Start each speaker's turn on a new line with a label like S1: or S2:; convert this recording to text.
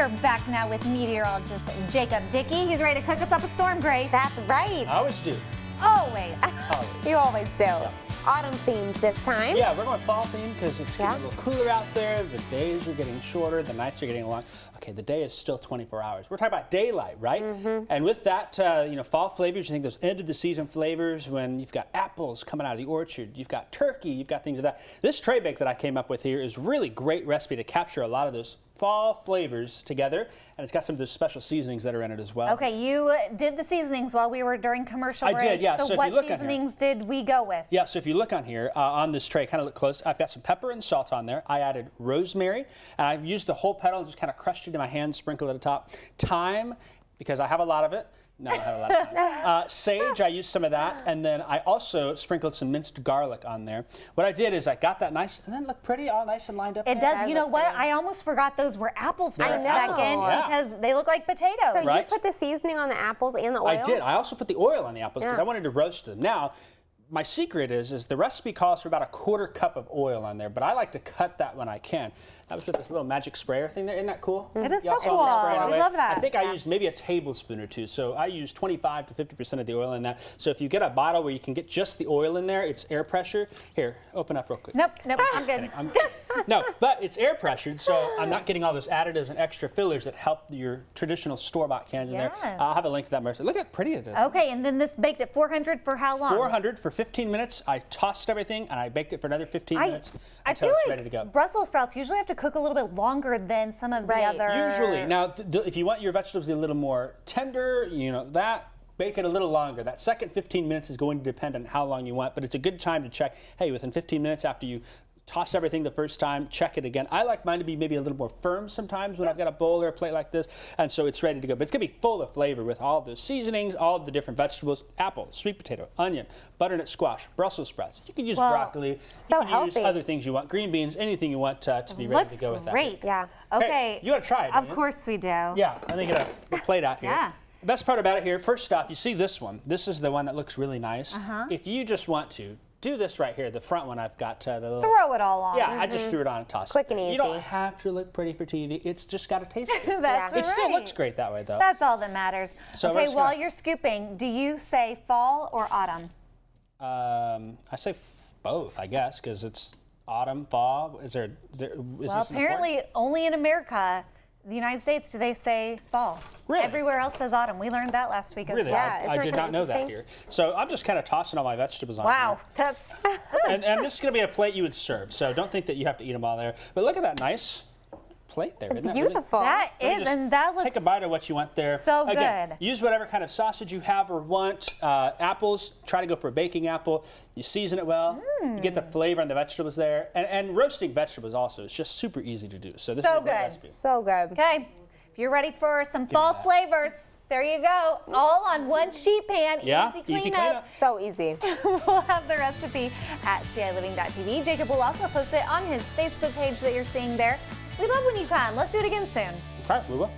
S1: are back now with meteorologist Jacob Dickey. He's ready to cook us up a storm, Grace.
S2: That's right.
S3: I always do.
S1: Always.
S3: Always.
S2: You always do.
S3: Yeah.
S2: Autumn themed this time.
S3: Yeah, we're going fall theme because it's getting a little cooler out there. The days are getting shorter. The nights are getting long. Okay, the day is still 24 hours. We're talking about daylight, right? And with that, fall flavors, you think those end of the season flavors when you've got apples coming out of the orchard, you've got turkey, you've got things like that. This tray bake that I came up with here is a really great recipe to capture a lot of those fall flavors together, and it's got some of those special seasonings that are in it as well.
S1: Okay, you did the seasonings while we were during commercial break.
S3: I did, yeah.
S1: So what seasonings did we go with?
S3: Yeah, so if you look on here, on this tray, kind of look close, I've got some pepper and salt on there. I added rosemary, and I've used the whole petal and just kind of crushed it in my hand, sprinkled at the top. Thyme, because I have a lot of it. No, I have a lot of time. Sage, I used some of that, and then I also sprinkled some minced garlic on there. What I did is I got that nice, and then it looked pretty, all nice and lined up.
S1: It does. You know what? I almost forgot those were apples for a second because they look like potatoes.
S2: So you put the seasoning on the apples and the oil?
S3: I did. I also put the oil on the apples because I wanted to roast them. Now, my secret is the recipe calls for about a 1/4 cup of oil on there, but I like to cut that when I can. That was with this little magic sprayer thing there. Isn't that cool?
S1: It is so cool. I love that.
S3: I think I used maybe a tablespoon or two, so I used 25 to 50% of the oil in that. So if you get a bottle where you can get just the oil in there, it's air pressure. Here, open up real quick.
S1: Nope, I'm good.
S3: No, but it's air pressured, so I'm not getting all those additives and extra fillers that help your traditional store-bought cans in there. I'll have a link to that recipe. Look how pretty it is.
S1: Okay, and then this baked at 400 for how long?
S3: 400 for 15 minutes. I tossed everything and I baked it for another 15 minutes until
S1: it's
S3: ready to go.
S1: Brussels sprouts usually have to cook a little bit longer than some of the other.
S3: Usually. Now, if you want your vegetables a little more tender, bake it a little longer. That second 15 minutes is going to depend on how long you want, but it's a good time to check. Hey, within 15 minutes after you toss everything the first time, check it again. I like mine to be maybe a little more firm sometimes when I've got a bowl or a plate like this, and so it's ready to go. But it's going to be full of flavor with all the seasonings, all the different vegetables, apple, sweet potato, onion, butternut squash, Brussels sprouts. You can use broccoli.
S2: So
S3: you can use
S2: healthy.
S3: other things you want, green beans, anything you want to be ready to go with that.
S1: Great.
S2: Yeah.
S1: Okay.
S3: Hey, you want to try it,
S1: Of course we do.
S3: Yeah, let me get a plate out here.
S1: Yeah.
S3: The best part about it here, first off, you see this one. This is the one that looks really nice. If you just want to, do this right here, the front one I've got the little...
S1: Throw it all on.
S3: Yeah, I just threw it on and tossed
S2: Quick
S3: it.
S2: and easy.
S3: You don't have to look pretty for TV. It's just got to taste good.
S1: That's
S3: It still looks great that way, though.
S1: That's all that matters.
S3: So
S1: okay, while you're scooping, do you say fall or autumn?
S3: I say both, I guess, because it's autumn, fall. Is well,
S1: this apparently only in America, the United States, do they say fall.
S3: Really?
S1: Everywhere else says autumn. We learned that last week as well.
S2: Yeah,
S3: I did not know that here. So I'm just kind of tossing all my vegetables on
S1: Wow,
S3: here.
S1: that's
S3: and this is going to be a plate you would serve, so don't think that you have to eat them all there. But look at that nice plate there. Isn't that
S2: beautiful.
S1: That is, and that looks
S3: take a bite of what you want there.
S1: So
S3: Again,
S1: good.
S3: Use whatever kind of sausage you have or want. Apples, try to go for a baking apple. You season it well. You get the flavor on the vegetables there. And roasting vegetables also is just super easy to do. So this is a great recipe.
S2: So good.
S1: Okay, if you're ready for some fall flavors, there you go. All on one sheet pan.
S3: Yeah,
S1: easy cleanup.
S2: So easy.
S1: We'll have the recipe at CILiving.tv. Jacob will also post it on his Facebook page that you're seeing there. We love when you come. Let's do it again soon.
S3: Okay, we will.